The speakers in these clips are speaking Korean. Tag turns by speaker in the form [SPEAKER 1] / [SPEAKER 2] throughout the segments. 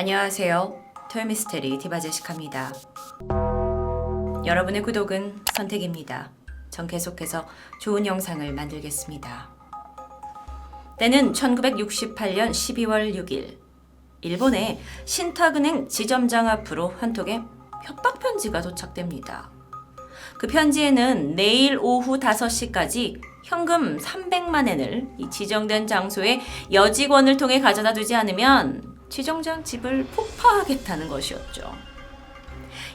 [SPEAKER 1] 안녕하세요. 토요미스테리 디바제시카입니다. 여러분의 구독은 선택입니다. 전 계속해서 좋은 영상을 만들겠습니다. 때는 1968년 12월 6일 일본의 신탁은행 지점장 앞으로 한 통의 협박 편지가 도착됩니다. 그 편지에는 내일 오후 5시까지 현금 300만 엔을 이 지정된 장소에 여직원을 통해 가져다 두지 않으면 지점장 집을 폭파하겠다는 것이었죠.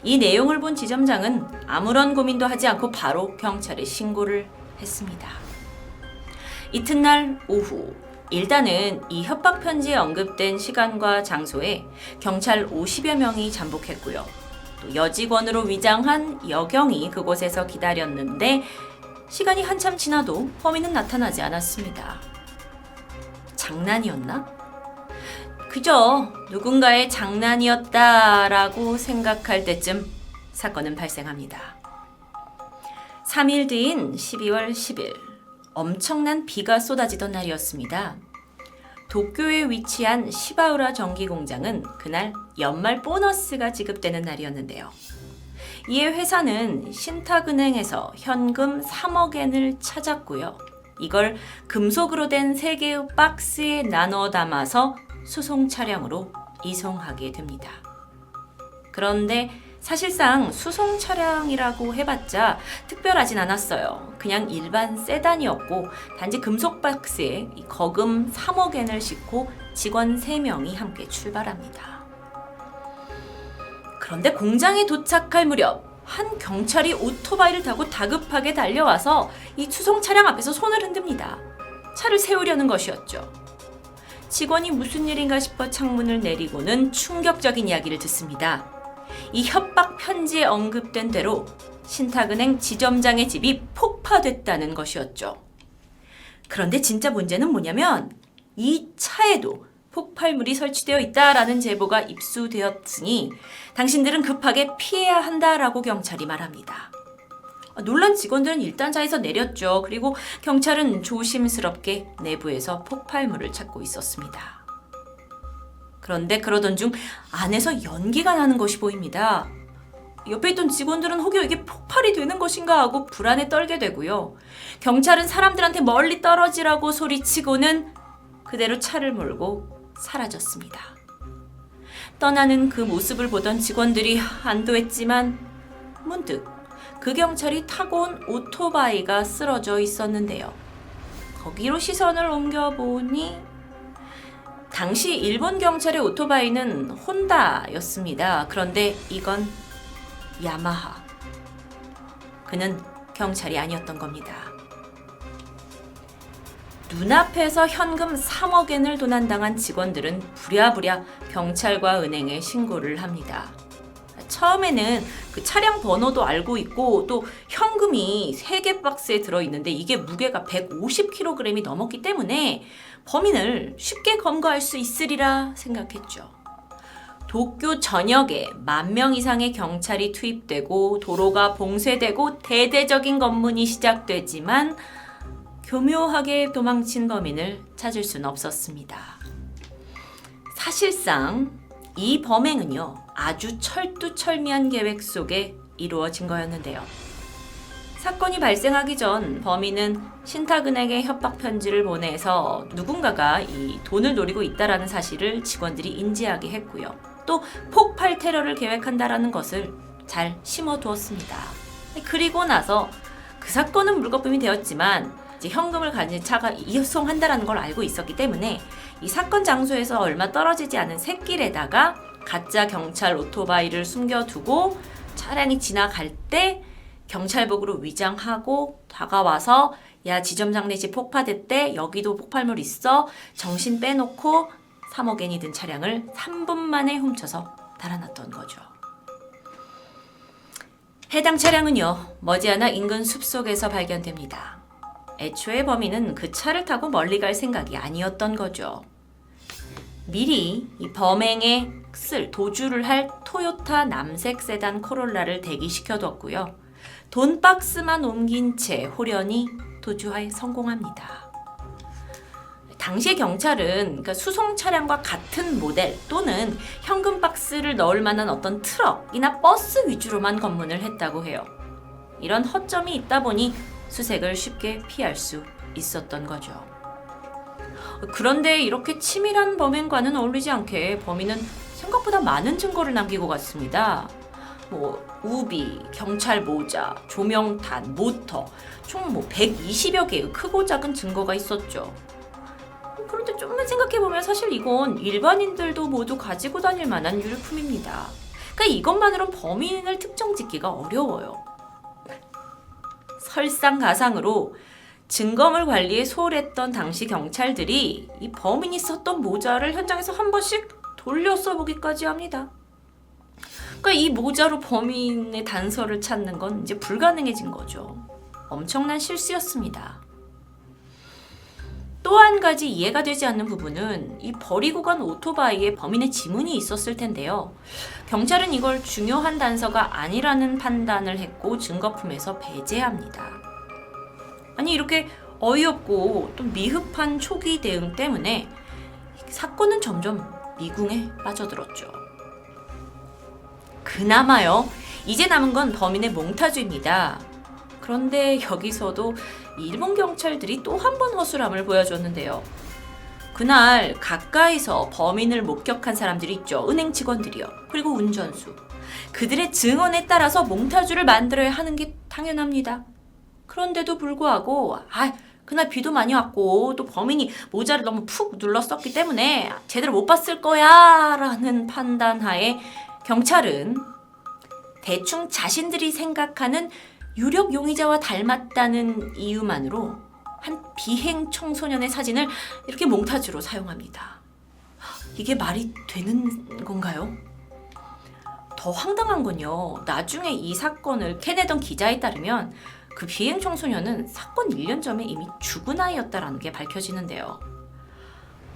[SPEAKER 1] 이 내용을 본 지점장은 아무런 고민도 하지 않고 바로 경찰에 신고를 했습니다. 이튿날 오후 일단은 이 협박 편지에 언급된 시간과 장소에 경찰 50여 명이 잠복했고요. 또 여직원으로 위장한 여경이 그곳에서 기다렸는데 시간이 한참 지나도 범인은 나타나지 않았습니다. 장난이었나? 그저 누군가의 장난이었다라고 생각할 때쯤 사건은 발생합니다. 3일 뒤인 12월 10일 엄청난 비가 쏟아지던 날이었습니다. 도쿄에 위치한 시바우라 전기공장은 그날 연말 보너스가 지급되는 날이었는데요. 이에 회사는 신탁은행에서 현금 3억 엔을 찾았고요. 이걸 금속으로 된 3개의 박스에 나눠 담아서 수송 차량으로 이송하게 됩니다. 그런데 사실상 수송 차량이라고 해봤자 특별하진 않았어요. 그냥 일반 세단이었고 단지 금속 박스에 거금 3억 엔을 싣고 직원 3명이 함께 출발합니다. 그런데 공장에 도착할 무렵 한 경찰이 오토바이를 타고 다급하게 달려와서 이 수송 차량 앞에서 손을 흔듭니다. 차를 세우려는 것이었죠. 직원이 무슨 일인가 싶어 창문을 내리고는 충격적인 이야기를 듣습니다. 이 협박 편지에 언급된 대로 신탁은행 지점장의 집이 폭파됐다는 것이었죠. 그런데 진짜 문제는 뭐냐면 이 차에도 폭발물이 설치되어 있다라는 제보가 입수되었으니 당신들은 급하게 피해야 한다라고 경찰이 말합니다. 놀란 직원들은 일단 차에서 내렸죠. 그리고 경찰은 조심스럽게 내부에서 폭발물을 찾고 있었습니다. 그런데 그러던 중 안에서 연기가 나는 것이 보입니다. 옆에 있던 직원들은 혹여 이게 폭발이 되는 것인가 하고 불안에 떨게 되고요. 경찰은 사람들한테 멀리 떨어지라고 소리치고는 그대로 차를 몰고 사라졌습니다. 떠나는 그 모습을 보던 직원들이 안도했지만 문득 그 경찰이 타고 온 오토바이가 쓰러져 있었는데요. 거기로 시선을 옮겨보니 당시 일본 경찰의 오토바이는 혼다였습니다. 그런데 이건 야마하. 그는 경찰이 아니었던 겁니다. 눈앞에서 현금 3억 엔을 도난당한 직원들은 부랴부랴 경찰과 은행에 신고를 합니다. 처음에는 그 차량 번호도 알고 있고 또 현금이 3개 박스에 들어있는데 이게 무게가 150kg이 넘었기 때문에 범인을 쉽게 검거할 수 있으리라 생각했죠. 도쿄 전역에 10,000명 이상의 경찰이 투입되고 도로가 봉쇄되고 대대적인 검문이 시작되지만 교묘하게 도망친 범인을 찾을 수는 없었습니다. 사실상 이 범행은요, 아주 철두철미한 계획 속에 이루어진 거였는데요. 사건이 발생하기 전 범인은 신탁은행에 협박 편지를 보내서 누군가가 이 돈을 노리고 있다라는 사실을 직원들이 인지하게 했고요. 또 폭발 테러를 계획한다라는 것을 잘 심어두었습니다. 그리고 나서 그 사건은 물거품이 되었지만 이제 현금을 가진 차가 이송한다라는 걸 알고 있었기 때문에 이 사건 장소에서 얼마 떨어지지 않은 샛길에다가 가짜 경찰 오토바이를 숨겨두고 차량이 지나갈 때 경찰복으로 위장하고 다가와서 야 지점장 네 집 폭파됐대 여기도 폭발물 있어 정신 빼놓고 3억 엔이 든 차량을 3분 만에 훔쳐서 달아났던 거죠. 해당 차량은요 머지않아 인근 숲속에서 발견됩니다. 애초에 범인은 그 차를 타고 멀리 갈 생각이 아니었던 거죠. 미리 이 범행에 도주를 할 토요타 남색 세단 코롤라를 대기시켜뒀고요. 돈 박스만 옮긴 채 호련히 도주에 성공합니다. 당시의 경찰은 그러니까 수송 차량과 같은 모델 또는 현금 박스를 넣을 만한 어떤 트럭이나 버스 위주로만 검문을 했다고 해요. 이런 허점이 있다 보니 수색을 쉽게 피할 수 있었던 거죠. 그런데 이렇게 치밀한 범행과는 어울리지 않게 범인은 생각보다 많은 증거를 남기고 갔습니다. 우비, 경찰 모자, 조명탄, 모터, 총 120여 개의 크고 작은 증거가 있었죠. 그런데 좀만 생각해보면 사실 이건 일반인들도 모두 가지고 다닐 만한 유류품입니다. 그러니까 이것만으론 범인을 특정짓기가 어려워요. 설상가상으로 증거물 관리에 소홀했던 당시 경찰들이 이 범인이 썼던 모자를 현장에서 한 번씩 돌려 써보기까지 합니다. 그러니까 이 모자로 범인의 단서를 찾는 건 이제 불가능해진 거죠. 엄청난 실수였습니다. 또 한 가지 이해가 되지 않는 부분은 이 버리고 간 오토바이에 범인의 지문이 있었을 텐데요. 경찰은 이걸 중요한 단서가 아니라는 판단을 했고 증거품에서 배제합니다. 아니 이렇게 어이없고 또 미흡한 초기 대응 때문에 사건은 점점 미궁에 빠져들었죠. 그나마요. 이제 남은 건 범인의 몽타주입니다. 그런데 여기서도 일본 경찰들이 또 한 번 허술함을 보여줬는데요. 그날 가까이서 범인을 목격한 사람들이 있죠. 은행 직원들이요. 그리고 운전수. 그들의 증언에 따라서 몽타주를 만들어야 하는 게 당연합니다. 그런데도 불구하고 그날 비도 많이 왔고 또 범인이 모자를 너무 푹 눌렀었기 때문에 제대로 못 봤을 거야 라는 판단하에 경찰은 대충 자신들이 생각하는 유력 용의자와 닮았다는 이유만으로 한 비행 청소년의 사진을 이렇게 몽타주로 사용합니다. 이게 말이 되는 건가요? 더 황당한 건요. 나중에 이 사건을 캐내던 기자에 따르면 그 비행 청소년은 사건 1년 전에 이미 죽은 아이였다라는 게 밝혀지는데요.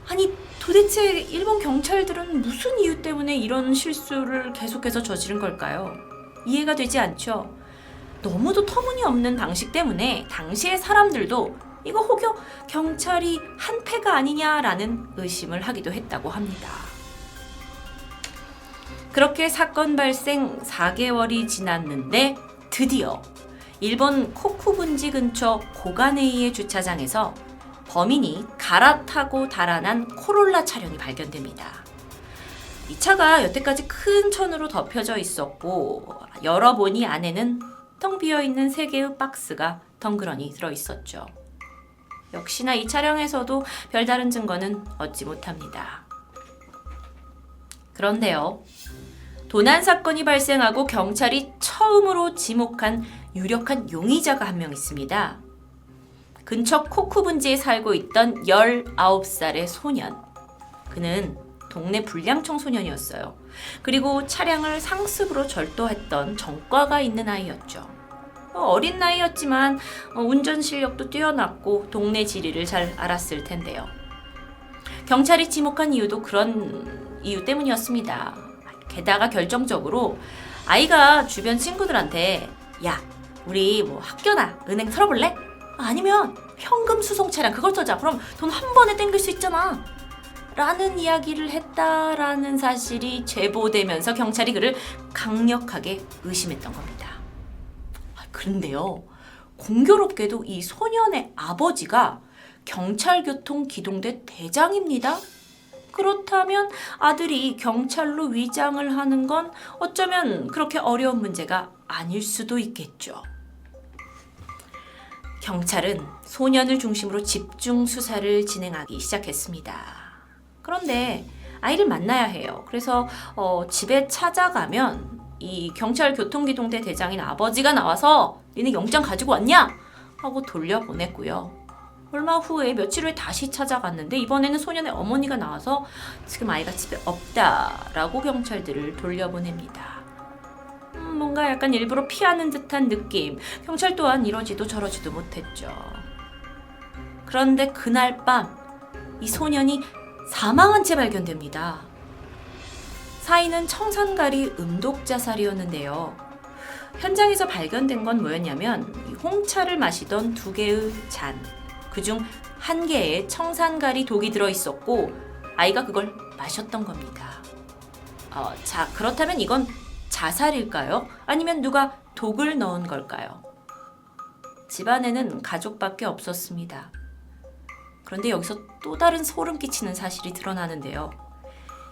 [SPEAKER 1] 아니 도대체 일본 경찰들은 무슨 이유 때문에 이런 실수를 계속해서 저지른 걸까요? 이해가 되지 않죠? 너무도 터무니없는 방식 때문에 당시의 사람들도 이거 혹여 경찰이 한패가 아니냐라는 의심을 하기도 했다고 합니다. 그렇게 사건 발생 4개월이 지났는데 드디어 일본 코쿠분지 근처 고가네이의 주차장에서 범인이 갈아타고 달아난 코롤라 차량이 발견됩니다. 이 차가 여태까지 큰 천으로 덮여져 있었고 열어보니 안에는 텅 비어있는 3개의 박스가 덩그러니 들어있었죠. 역시나 이 차량에서도 별다른 증거는 얻지 못합니다. 그런데요. 도난 사건이 발생하고 경찰이 처음으로 지목한 유력한 용의자가 한 명 있습니다. 근처 코쿠분지에 살고 있던 19살의 소년. 그는 동네 불량 청소년이었어요. 그리고 차량을 상습으로 절도했던 전과가 있는 아이였죠. 어린 나이였지만 운전 실력도 뛰어났고 동네 지리를 잘 알았을 텐데요. 경찰이 지목한 이유도 그런 이유 때문이었습니다. 게다가 결정적으로 아이가 주변 친구들한테 야, 우리 학교나 은행 털어볼래? 아니면 현금 수송 차량 그걸 털자. 그럼 돈 한 번에 땡길 수 있잖아. 라는 이야기를 했다라는 사실이 제보되면서 경찰이 그를 강력하게 의심했던 겁니다. 그런데요. 공교롭게도 이 소년의 아버지가 경찰교통기동대 대장입니다. 그렇다면 아들이 경찰로 위장을 하는 건 어쩌면 그렇게 어려운 문제가 아닐 수도 있겠죠. 경찰은 소년을 중심으로 집중 수사를 진행하기 시작했습니다. 그런데 아이를 만나야 해요. 그래서 집에 찾아가면 이 경찰 교통기동대 대장인 아버지가 나와서 니네 영장 가지고 왔냐? 하고 돌려보냈고요. 얼마 후에 며칠 후에 다시 찾아갔는데 이번에는 소년의 어머니가 나와서 지금 아이가 집에 없다라고 경찰들을 돌려보냅니다. 뭔가 약간 일부러 피하는 듯한 느낌. 경찰 또한 이러지도 저러지도 못했죠. 그런데 그날 밤 이 소년이 사망한 채 발견됩니다. 사인은 청산가리 음독자살이었는데요. 현장에서 발견된 건 뭐였냐면 홍차를 마시던 2개의 잔, 그중 한 개에 청산가리 독이 들어있었고 아이가 그걸 마셨던 겁니다. 자, 그렇다면 이건 자살일까요? 아니면 누가 독을 넣은 걸까요? 집안에는 가족밖에 없었습니다. 그런데 여기서 또 다른 소름 끼치는 사실이 드러나는데요.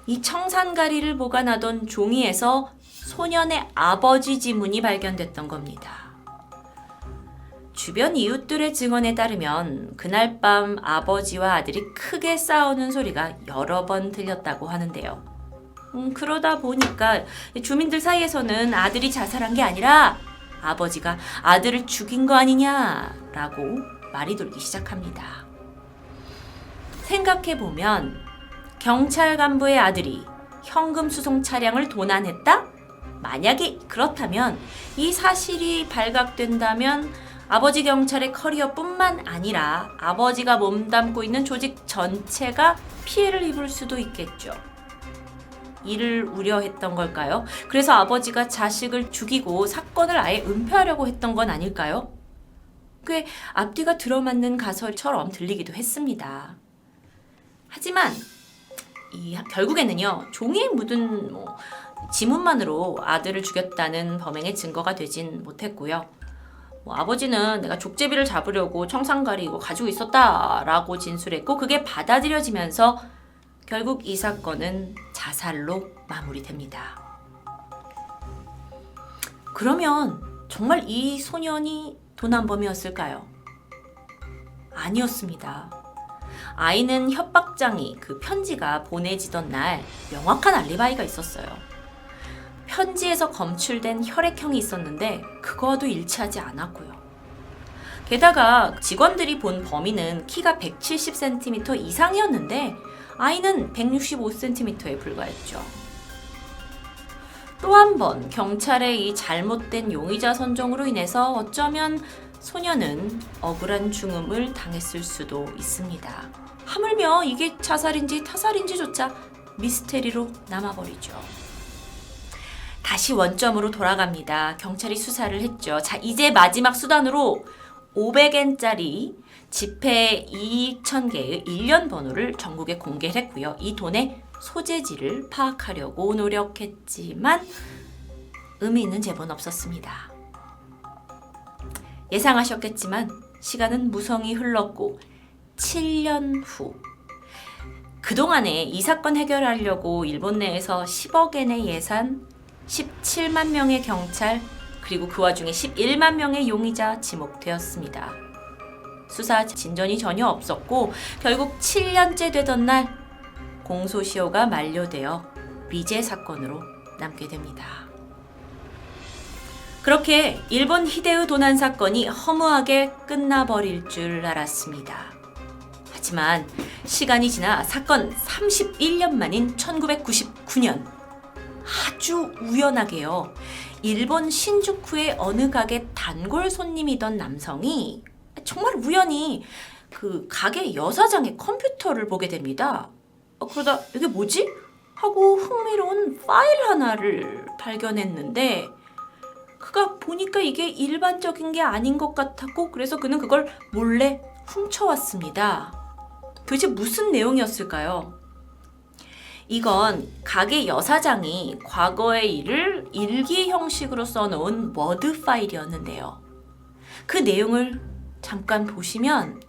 [SPEAKER 1] 이 청산가리를 보관하던 종이에서 소년의 아버지 지문이 발견됐던 겁니다. 주변 이웃들의 증언에 따르면 그날 밤 아버지와 아들이 크게 싸우는 소리가 여러 번 들렸다고 하는데요. 그러다 보니까 주민들 사이에서는 아들이 자살한 게 아니라 아버지가 아들을 죽인 거 아니냐라고 말이 돌기 시작합니다. 생각해보면 경찰 간부의 아들이 현금 수송 차량을 도난했다? 만약에 그렇다면 이 사실이 발각된다면 아버지 경찰의 커리어뿐만 아니라 아버지가 몸담고 있는 조직 전체가 피해를 입을 수도 있겠죠. 이를 우려했던 걸까요? 그래서 아버지가 자식을 죽이고 사건을 아예 은폐하려고 했던 건 아닐까요? 꽤 앞뒤가 들어맞는 가설처럼 들리기도 했습니다. 하지만 결국에는요, 종이에 묻은 지문만으로 아들을 죽였다는 범행의 증거가 되진 못했고요. 아버지는 내가 족제비를 잡으려고 청산가리 이거 가지고 있었다라고 진술했고 그게 받아들여지면서 결국 이 사건은 자살로 마무리됩니다. 그러면 정말 이 소년이 도난범이었을까요? 아니었습니다. 아이는 협박장이 그 편지가 보내지던 날 명확한 알리바이가 있었어요. 편지에서 검출된 혈액형이 있었는데 그거와도 일치하지 않았고요. 게다가 직원들이 본 범인은 키가 170cm 이상이었는데 아이는 165cm에 불과했죠. 또 한 번 경찰의 이 잘못된 용의자 선정으로 인해서 어쩌면 소년은 억울한 죽음을 당했을 수도 있습니다. 하물며 이게 자살인지 타살인지조차 미스테리로 남아버리죠. 다시 원점으로 돌아갑니다. 경찰이 수사를 했죠. 자, 이제 마지막 수단으로 500엔짜리 지폐 2,000개의 일련 번호를 전국에 공개를 했고요. 이 돈의 소재지를 파악하려고 노력했지만 의미 있는 제보는 없었습니다. 예상하셨겠지만 시간은 무성히 흘렀고 7년 후 그동안에 이 사건 해결하려고 일본 내에서 10억엔의 예산, 17만 명의 경찰, 그리고 그 와중에 11만 명의 용의자 지목되었습니다. 수사 진전이 전혀 없었고 결국 7년째 되던 날 공소시효가 만료되어 미제 사건으로 남게 됩니다. 그렇게 일본 히데의 도난 사건이 허무하게 끝나버릴 줄 알았습니다. 하지만 시간이 지나 사건 31년 만인 1999년 아주 우연하게요. 일본 신주쿠의 어느 가게 단골 손님이던 남성이 정말 우연히 그 가게 여사장의 컴퓨터를 보게 됩니다. 그러다 이게 뭐지? 하고 흥미로운 파일 하나를 발견했는데 그가 보니까 이게 일반적인 게 아닌 것 같았고 그래서 그는 그걸 몰래 훔쳐왔습니다. 도대체 무슨 내용이었을까요? 이건 가게 여사장이 과거의 일을 일기 형식으로 써놓은 워드 파일이었는데요. 그 내용을 잠깐 보시면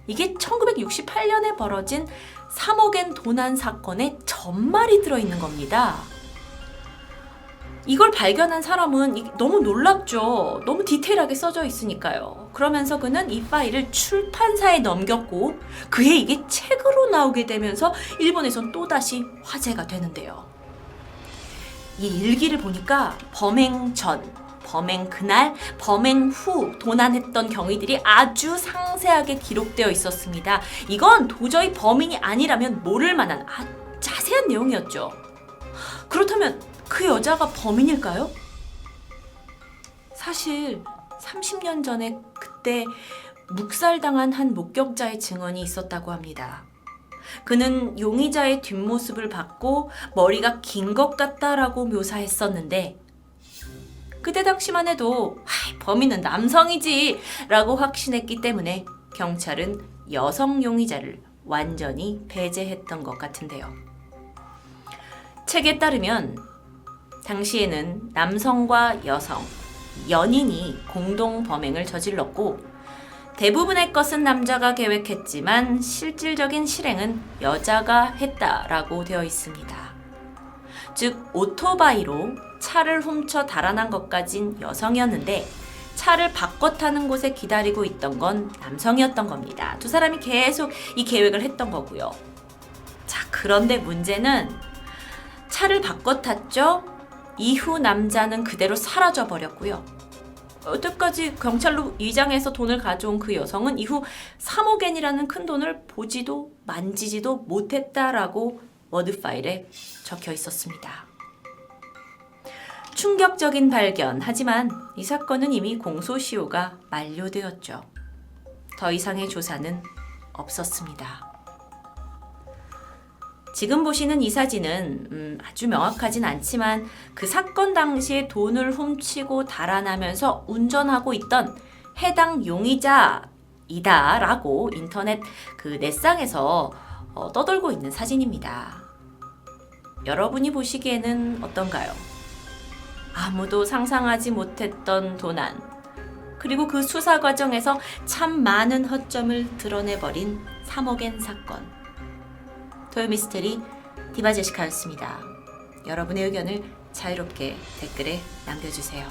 [SPEAKER 1] 이게 1968년에 벌어진 3억엔 도난 사건의 전말이 들어있는 겁니다. 이걸 발견한 사람은 너무 놀랍죠. 너무 디테일하게 써져 있으니까요. 그러면서 그는 이 파일을 출판사에 넘겼고 그해 이게 책으로 나오게 되면서 일본에선 또다시 화제가 되는데요. 이 일기를 보니까 범행 전, 범행 그날, 범행 후 도난했던 경위들이 아주 상세하게 기록되어 있었습니다. 이건 도저히 범인이 아니라면 모를 만한 자세한 내용이었죠. 그렇다면 그 여자가 범인일까요? 사실 30년 전에 그때 묵살당한 한 목격자의 증언이 있었다고 합니다. 그는 용의자의 뒷모습을 봤고 머리가 긴 것 같다라고 묘사했었는데 그때 당시만 해도 범인은 남성이지 라고 확신했기 때문에 경찰은 여성 용의자를 완전히 배제했던 것 같은데요. 책에 따르면 당시에는 남성과 여성, 연인이 공동 범행을 저질렀고 대부분의 것은 남자가 계획했지만 실질적인 실행은 여자가 했다라고 되어 있습니다. 즉 오토바이로 차를 훔쳐 달아난 것까진 여성이었는데 차를 바꿔 타는 곳에 기다리고 있던 건 남성이었던 겁니다. 두 사람이 계속 이 계획을 했던 거고요. 자, 그런데 문제는 차를 바꿔 탔죠? 이후 남자는 그대로 사라져 버렸고요. 여태까지 경찰로 위장해서 돈을 가져온 그 여성은 이후 3억엔이라는 큰 돈을 보지도 만지지도 못했다라고 워드 파일에 적혀 있었습니다. 충격적인 발견. 하지만 이 사건은 이미 공소시효가 만료되었죠. 더 이상의 조사는 없었습니다. 지금 보시는 이 사진은 아주 명확하진 않지만 그 사건 당시에 돈을 훔치고 달아나면서 운전하고 있던 해당 용의자이다라고 인터넷 그 넷상에서 떠돌고 있는 사진입니다. 여러분이 보시기에는 어떤가요? 아무도 상상하지 못했던 도난, 그리고 그 수사 과정에서 참 많은 허점을 드러내버린 3억엔 사건. 토요미스테리 디바제시카였습니다. 여러분의 의견을 자유롭게 댓글에 남겨주세요.